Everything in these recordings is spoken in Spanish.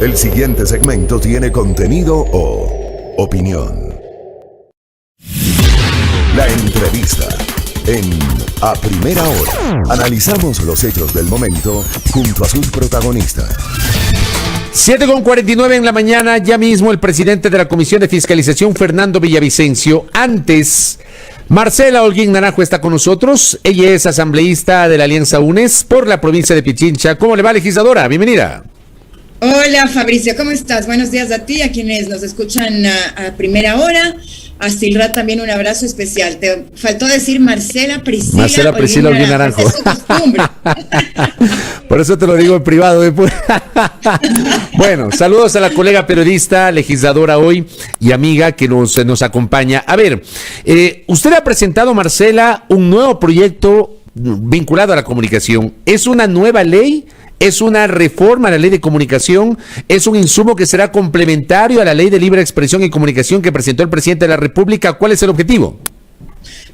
El siguiente segmento tiene contenido o opinión. La entrevista en A Primera Hora. Analizamos los hechos del momento junto a sus protagonistas. 7:49 en la mañana, ya mismo el presidente de la Comisión de Fiscalización, Fernando Villavicencio. Antes, Marcela Holguín Naranjo está con nosotros. Ella es asambleísta de la Alianza UNES por la provincia de Pichincha. ¿Cómo le va, legisladora? Bienvenida. Hola, Fabricio, ¿cómo estás? Buenos días a ti, a quienes nos escuchan a primera hora. A Silra también un abrazo especial. Te faltó decir Marcela Priscila Holguín Naranjo. Es su costumbre. Por eso te lo digo en privado después. Bueno, saludos a la colega periodista, legisladora hoy y amiga que nos acompaña. A ver, usted ha presentado, Marcela, un nuevo proyecto vinculado a la comunicación. ¿Es una nueva ley? ¿Es una reforma a la ley de comunicación? ¿Es un insumo que será complementario a la ley de libre expresión y comunicación que presentó el presidente de la República? ¿Cuál es el objetivo?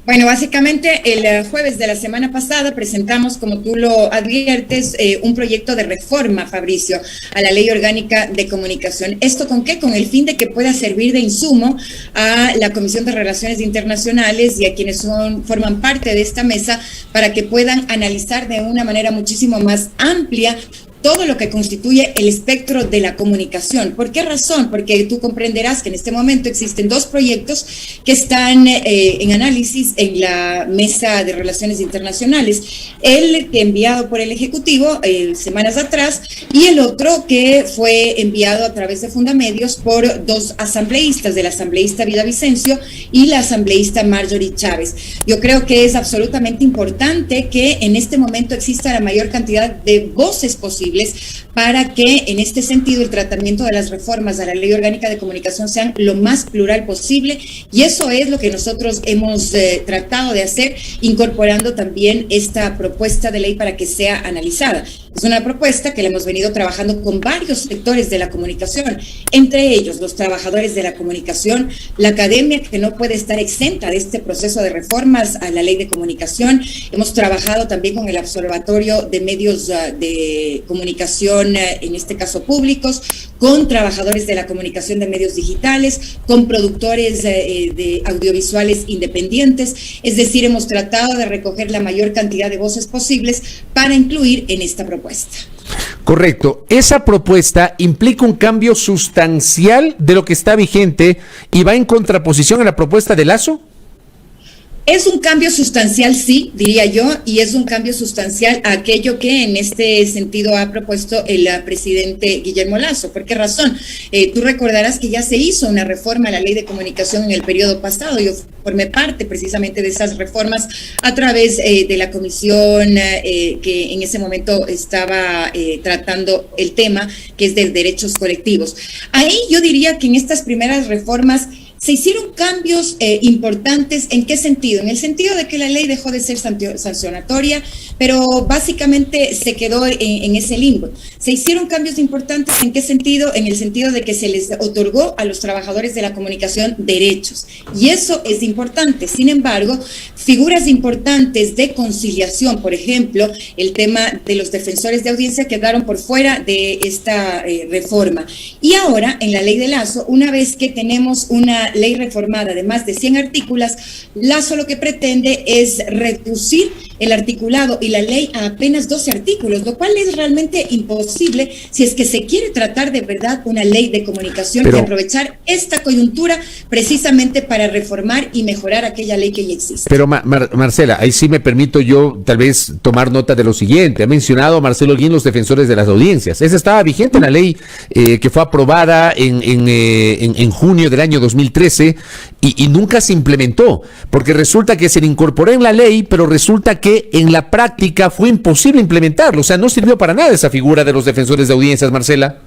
Bueno, básicamente el jueves de la semana pasada presentamos, como tú lo adviertes, un proyecto de reforma, Fabricio, a la Ley Orgánica de Comunicación. ¿Esto con qué? Con el fin de que pueda servir de insumo a la Comisión de Relaciones Internacionales y a quienes forman parte de esta mesa para que puedan analizar de una manera muchísimo más amplia todo lo que constituye el espectro de la comunicación. ¿Por qué razón? Porque tú comprenderás que en este momento existen dos proyectos que están en análisis en la Mesa de Relaciones Internacionales. El que enviado por el Ejecutivo semanas atrás y el otro que fue enviado a través de Fundamedios por dos asambleístas, del asambleísta Villavicencio y la asambleísta Marjorie Chávez. Yo creo que es absolutamente importante que en este momento exista la mayor cantidad de voces posibles para que en este sentido el tratamiento de las reformas a la Ley Orgánica de Comunicación sean lo más plural posible, y eso es lo que nosotros hemos tratado de hacer, incorporando también esta propuesta de ley para que sea analizada. Es una propuesta que la hemos venido trabajando con varios sectores de la comunicación, entre ellos los trabajadores de la comunicación, la academia, que no puede estar exenta de este proceso de reformas a la ley de comunicación. Hemos trabajado también con el Observatorio de Medios de Comunicación, en este caso públicos, con trabajadores de la comunicación de medios digitales, con productores de audiovisuales independientes. Es decir, hemos tratado de recoger la mayor cantidad de voces posibles para incluir en esta propuesta. Correcto. Esa propuesta implica un cambio sustancial de lo que está vigente y va en contraposición a la propuesta de Lazo. Es un cambio sustancial, sí, diría yo, y es un cambio sustancial a aquello que en este sentido ha propuesto el presidente Guillermo Lazo. ¿Por qué razón? Tú recordarás que ya se hizo una reforma a la ley de comunicación en el periodo pasado. Yo formé parte precisamente de esas reformas a través de la comisión que en ese momento estaba tratando el tema, que es de derechos colectivos. Ahí yo diría que en estas primeras reformas se hicieron cambios importantes. ¿En qué sentido? En el sentido de que la ley dejó de ser sancionatoria, pero básicamente se quedó en ese limbo. Se hicieron cambios importantes. ¿En qué sentido? En el sentido de que se les otorgó a los trabajadores de la comunicación derechos. Y eso es importante. Sin embargo, figuras importantes de conciliación, por ejemplo, el tema de los defensores de audiencia, quedaron por fuera de esta reforma. Y ahora, en la ley de Lazo, una vez que tenemos una ley reformada de más de 100 artículos, Lazo lo que pretende es reducir el articulado y la ley a apenas 12 artículos, lo cual es realmente imposible si es que se quiere tratar de verdad una ley de comunicación y aprovechar esta coyuntura precisamente para reformar y mejorar aquella ley que ya existe. Pero Marcela, ahí sí me permito yo tal vez tomar nota de lo siguiente. Ha mencionado Marcelo Holguín los defensores de las audiencias. Esa estaba vigente en la ley que fue aprobada en junio del año 2013 y nunca se implementó, porque resulta que se le incorporó en la ley, pero resulta que en la práctica fue imposible implementarlo. O sea, no sirvió para nada esa figura de los defensores de audiencias, Marcela.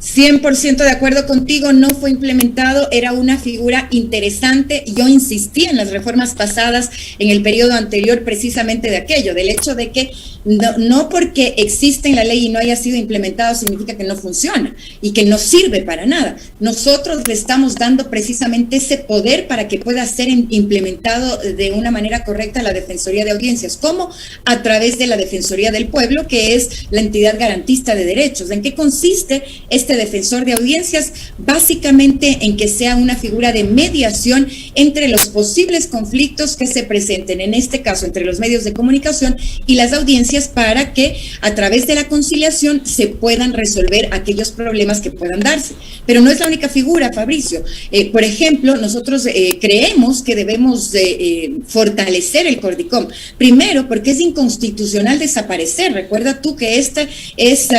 100% de acuerdo contigo, no fue implementado, era una figura interesante. Yo insistí en las reformas pasadas en el periodo anterior precisamente de aquello, del hecho de que No porque existe en la ley y no haya sido implementado significa que no funciona y que no sirve para nada. Nosotros le estamos dando precisamente ese poder para que pueda ser implementado de una manera correcta la Defensoría de Audiencias, como a través de la Defensoría del Pueblo, que es la entidad garantista de derechos. ¿En qué consiste este defensor de audiencias? Básicamente en que sea una figura de mediación entre los posibles conflictos que se presenten, en este caso entre los medios de comunicación y las audiencias, para que a través de la conciliación se puedan resolver aquellos problemas que puedan darse. Pero no es la única figura, Fabricio. Por ejemplo, nosotros creemos que debemos fortalecer el CORDICOM. Primero, porque es inconstitucional desaparecer. Recuerda tú que este es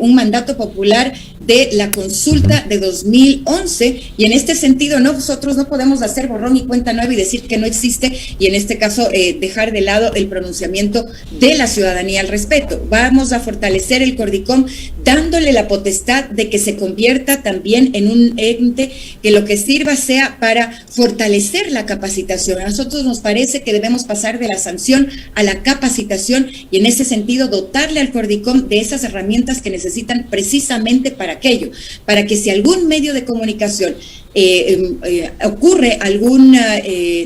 un mandato popular de la consulta de 2011, y en este sentido nosotros no podemos hacer borrón y cuenta nueva y decir que no existe, y en este caso dejar de lado el pronunciamiento de la ciudadanía al respecto. Vamos a fortalecer el CORDICOM dándole la potestad de que se convierta también en un ente que lo que sirva sea para fortalecer la capacitación. A nosotros nos parece que debemos pasar de la sanción a la capacitación, y en ese sentido dotarle al CORDICOM de esas herramientas que necesitan precisamente para aquello, para que si algún medio de comunicación ocurre algún,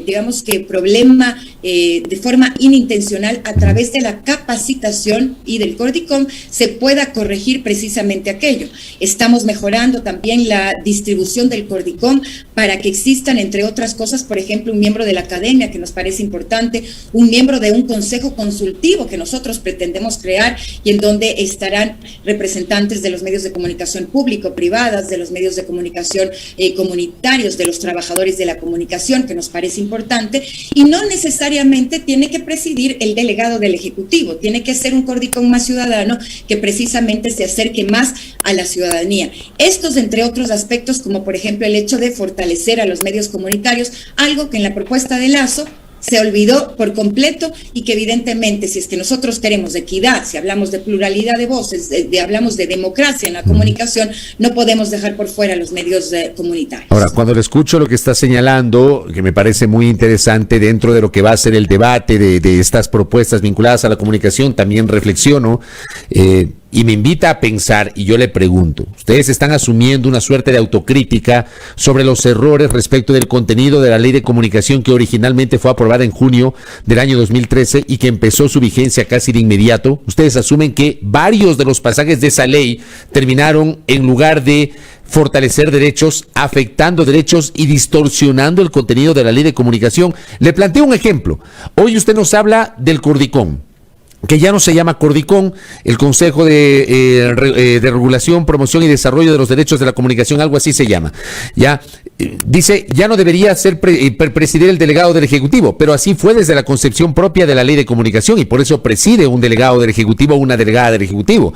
digamos que problema de forma inintencional, a través de la capacitación y del CORDICOM se pueda corregir precisamente aquello. Estamos mejorando también la distribución del CORDICOM para que existan, entre otras cosas, por ejemplo, un miembro de la academia, que nos parece importante, un miembro de un consejo consultivo que nosotros pretendemos crear, y en donde estarán representantes de los medios de comunicación público-privadas, de los medios de comunicación comunitarios, de los trabajadores de la comunicación, que nos parece importante, y no necesariamente tiene que presidir el delegado del Ejecutivo, tiene que ser un CORDICOM más ciudadano que precisamente se acerque más a la ciudadanía. Estos, entre otros aspectos, como por ejemplo el hecho de fortalecer a los medios comunitarios, algo que en la propuesta de Lasso se olvidó por completo, y que evidentemente, si es que nosotros queremos equidad, si hablamos de pluralidad de voces, hablamos de democracia en la comunicación, no podemos dejar por fuera los medios comunitarios. Ahora, cuando le escucho lo que está señalando, que me parece muy interesante dentro de lo que va a ser el debate de estas propuestas vinculadas a la comunicación, también reflexiono y me invita a pensar, y yo le pregunto, ustedes están asumiendo una suerte de autocrítica sobre los errores respecto del contenido de la ley de comunicación que originalmente fue aprobada en junio del año 2013 y que empezó su vigencia casi de inmediato. Ustedes asumen que varios de los pasajes de esa ley terminaron, en lugar de fortalecer derechos, afectando derechos y distorsionando el contenido de la ley de comunicación. Le planteo un ejemplo. Hoy usted nos habla del CORDICOM, que ya no se llama CORDICOM, el Consejo de Regulación, Promoción y Desarrollo de los Derechos de la Comunicación, algo así se llama. Ya dice, ya no debería ser presidir el delegado del Ejecutivo, pero así fue desde la concepción propia de la ley de comunicación, y por eso preside un delegado del Ejecutivo o una delegada del Ejecutivo.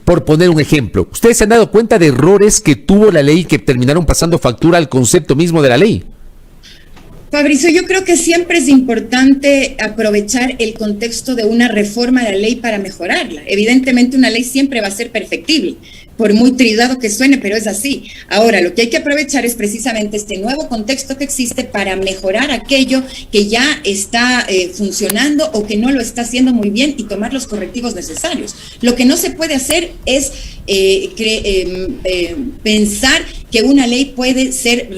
Por poner un ejemplo, ¿ustedes se han dado cuenta de errores que tuvo la ley que terminaron pasando factura al concepto mismo de la ley? Fabricio, yo creo que siempre es importante aprovechar el contexto de una reforma de la ley para mejorarla. Evidentemente una ley siempre va a ser perfectible, por muy trillado que suene, pero es así. Ahora, lo que hay que aprovechar es precisamente este nuevo contexto que existe para mejorar aquello que ya está funcionando o que no lo está haciendo muy bien, y tomar los correctivos necesarios. Lo que no se puede hacer es pensar que una ley puede ser,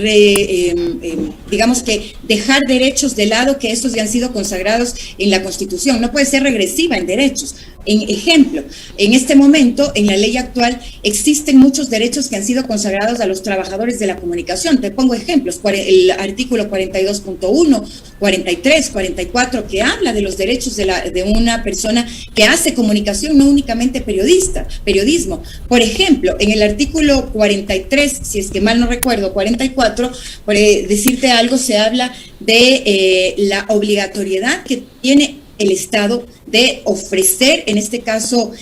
digamos que dejar derechos de lado, que estos ya han sido consagrados en la Constitución. No puede ser regresiva en derechos. En ejemplo, en este momento, en la ley actual, existen muchos derechos que han sido consagrados a los trabajadores de la comunicación. Te pongo ejemplos: el artículo 42.1, 43, 44, que habla de los derechos de una persona que hace comunicación, no únicamente periodismo. Por ejemplo, en el artículo 43, si es que mal no recuerdo, 44, por decirte algo, se habla de la obligatoriedad que tiene el Estado de ofrecer, en este caso,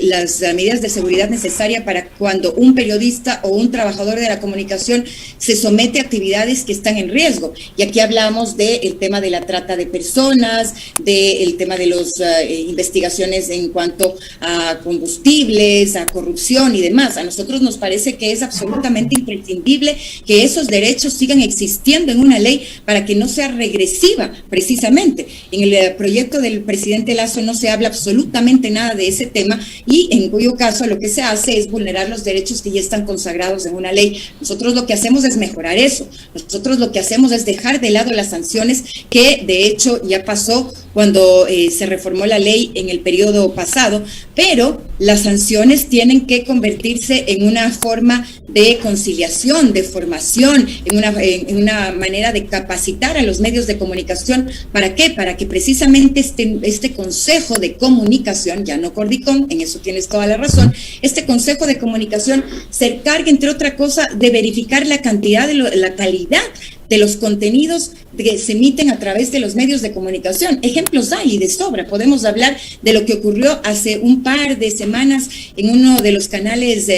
las medidas de seguridad necesarias para cuando un periodista o un trabajador de la comunicación se somete a actividades que están en riesgo. Y aquí hablamos del tema de la trata de personas, del tema de las investigaciones en cuanto a combustibles, a corrupción y demás. A nosotros nos parece que es absolutamente imprescindible que esos derechos sigan existiendo en una ley para que no sea regresiva, precisamente. En el proyecto del presidente Lasso caso no se habla absolutamente nada de ese tema y en cuyo caso lo que se hace es vulnerar los derechos que ya están consagrados en una ley. Nosotros lo que hacemos es mejorar eso. Nosotros lo que hacemos es dejar de lado las sanciones que de hecho ya pasó cuando se reformó la ley en el periodo pasado, pero las sanciones tienen que convertirse en una forma de conciliación, de formación, en una manera de capacitar a los medios de comunicación. ¿Para qué? Para que precisamente este Consejo de Comunicación, ya no Cordicom, en eso tienes toda la razón, este Consejo de Comunicación se encargue, entre otra cosa, de verificar la cantidad, la calidad de los contenidos que se emiten a través de los medios de comunicación. Ejemplos hay de sobra. Podemos hablar de lo que ocurrió hace un par de semanas en uno de los canales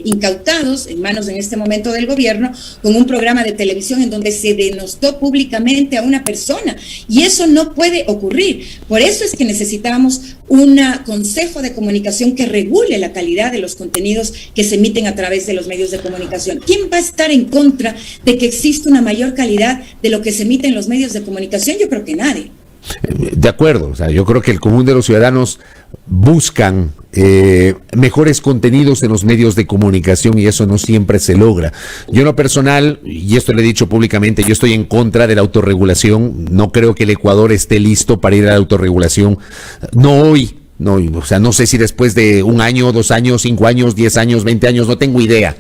incautados, en manos en este momento del gobierno, con un programa de televisión en donde se denostó públicamente a una persona. Y eso no puede ocurrir. Por eso es que necesitamos un consejo de comunicación que regule la calidad de los contenidos que se emiten a través de los medios de comunicación. ¿Quién va a estar en contra de que exista una mayor calidad de lo que se emite en los medios de comunicación? Yo creo que nadie. De acuerdo, o sea, yo creo que el común de los ciudadanos buscan mejores contenidos en los medios de comunicación y eso no siempre se logra. Yo en lo personal, y esto lo he dicho públicamente, yo estoy en contra de la autorregulación. No creo que el Ecuador esté listo para ir a la autorregulación. No hoy. No, o sea, no sé si después de 1 año, 2 años, 5 años, 10 años, 20 años, no tengo idea,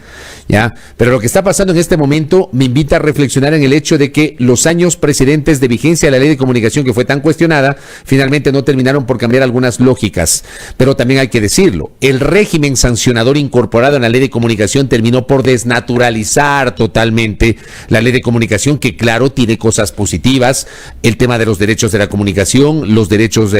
¿ya? Pero lo que está pasando en este momento me invita a reflexionar en el hecho de que los años precedentes de vigencia de la ley de comunicación, que fue tan cuestionada, finalmente no terminaron por cambiar algunas lógicas. Pero también hay que decirlo, el régimen sancionador incorporado en la ley de comunicación terminó por desnaturalizar totalmente la ley de comunicación, que claro, tiene cosas positivas, el tema de los derechos de la comunicación, los derechos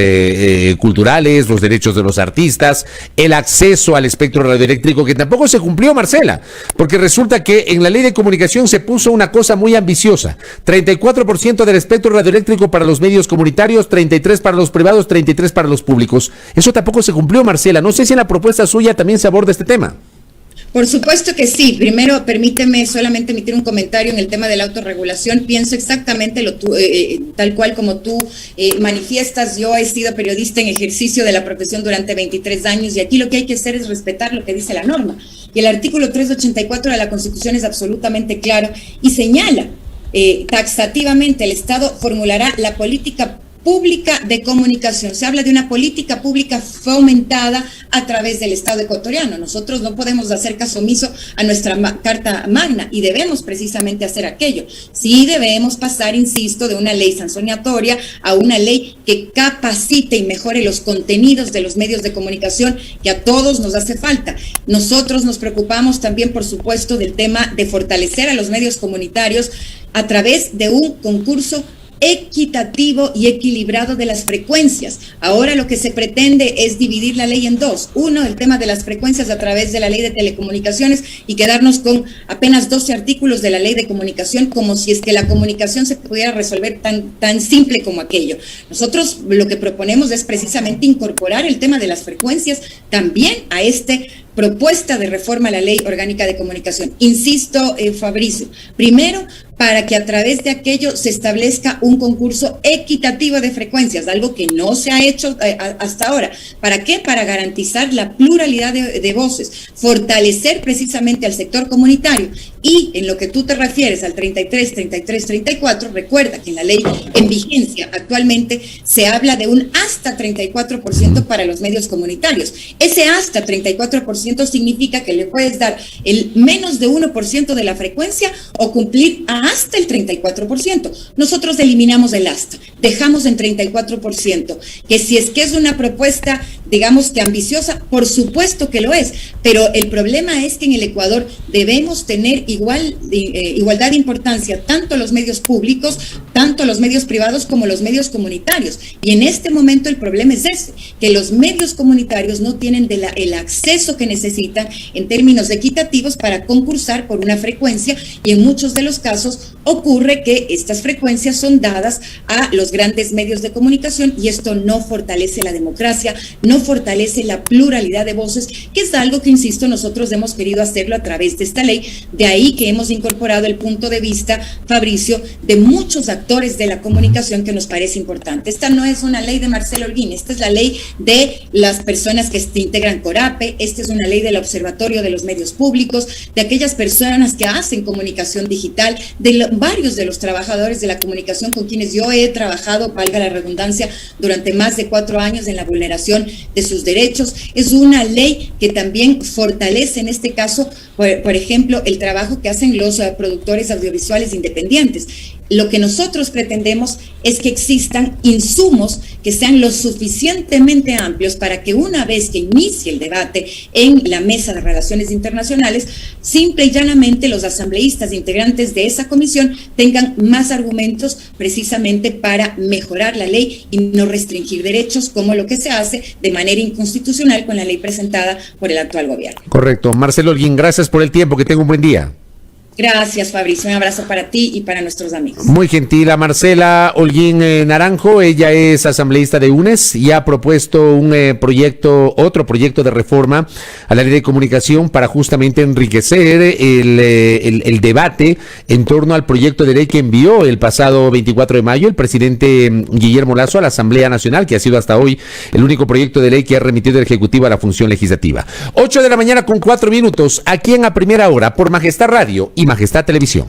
culturales, los derechos de los artistas, el acceso al espectro radioeléctrico, que tampoco se cumplió, Marcela, porque resulta que en la ley de comunicación se puso una cosa muy ambiciosa: 34% del espectro radioeléctrico para los medios comunitarios, 33% para los privados, 33% para los públicos. Eso tampoco se cumplió, Marcela. No sé si en la propuesta suya también se aborda este tema. Por supuesto que sí. Primero, permíteme solamente emitir un comentario en el tema de la autorregulación. Pienso exactamente tal cual como tú manifiestas. Yo he sido periodista en ejercicio de la profesión durante 23 años y aquí lo que hay que hacer es respetar lo que dice la norma. Y el artículo 384 de la Constitución es absolutamente claro y señala taxativamente: el Estado formulará la política pública de comunicación. Se habla de una política pública fomentada a través del Estado ecuatoriano. Nosotros no podemos hacer caso omiso a nuestra Carta Magna y debemos precisamente hacer aquello. Sí debemos pasar, insisto, de una ley sancionatoria a una ley que capacite y mejore los contenidos de los medios de comunicación, que a todos nos hace falta. Nosotros nos preocupamos también, por supuesto, del tema de fortalecer a los medios comunitarios a través de un concurso equitativo y equilibrado de las frecuencias. Ahora lo que se pretende es dividir la ley en dos. Uno, el tema de las frecuencias a través de la ley de telecomunicaciones y quedarnos con apenas 12 artículos de la ley de comunicación, como si es que la comunicación se pudiera resolver tan simple como aquello. Nosotros lo que proponemos es precisamente incorporar el tema de las frecuencias también a propuesta de reforma a la Ley Orgánica de Comunicación. Insisto, Fabricio, primero, para que a través de aquello se establezca un concurso equitativo de frecuencias, algo que no se ha hecho hasta ahora. ¿Para qué? Para garantizar la pluralidad de voces, fortalecer precisamente al sector comunitario. Y en lo que tú te refieres al 33, 33, 34, recuerda que en la ley en vigencia actualmente se habla de un hasta 34% para los medios comunitarios. Ese hasta 34% significa que le puedes dar el menos de 1% de la frecuencia o cumplir hasta el 34%. Nosotros eliminamos el hasta, dejamos en 34%, que si es que es una propuesta, digamos que ambiciosa, por supuesto que lo es, pero el problema es que en el Ecuador debemos tener igualdad de importancia, tanto los medios públicos, tanto los medios privados como los medios comunitarios. Y en este momento el problema es ese, que los medios comunitarios no tienen el acceso que necesitan en términos equitativos para concursar por una frecuencia, y en muchos de los casos ocurre que estas frecuencias son dadas a los grandes medios de comunicación y esto no fortalece la democracia, no fortalece la pluralidad de voces, que es algo que, insisto, nosotros hemos querido hacerlo a través de esta ley. De ahí ahí que hemos incorporado el punto de vista, Fabricio, de muchos actores de la comunicación que nos parece importante. Esta no es una ley de Marcelo Holguín, esta es la ley de las personas que integran CORAPE, esta es una ley del Observatorio de los Medios Públicos, de aquellas personas que hacen comunicación digital, de varios de los trabajadores de la comunicación con quienes yo he trabajado, valga la redundancia, durante más de 4 años en la vulneración de sus derechos. Es una ley que también fortalece en este caso, por ejemplo, el trabajo que hacen los productores audiovisuales independientes. Lo que nosotros pretendemos es que existan insumos que sean lo suficientemente amplios para que una vez que inicie el debate en la mesa de relaciones internacionales, simple y llanamente los asambleístas integrantes de esa comisión tengan más argumentos precisamente para mejorar la ley y no restringir derechos como lo que se hace de manera inconstitucional con la ley presentada por el actual gobierno. Correcto. Marcelo Holguín, gracias por el tiempo, que tenga un buen día. Gracias, Fabricio. Un abrazo para ti y para nuestros amigos. Muy gentil a Marcela Holguín Naranjo. Ella es asambleísta de UNES y ha propuesto un otro proyecto de reforma a la ley de comunicación para justamente enriquecer el debate en torno al proyecto de ley que envió el pasado 24 de mayo el presidente Guillermo Lasso a la Asamblea Nacional, que ha sido hasta hoy el único proyecto de ley que ha remitido el Ejecutivo a la función legislativa. 8 de la mañana con 4 minutos, aquí en A Primera Hora por Majestad Radio y Majestad Televisión.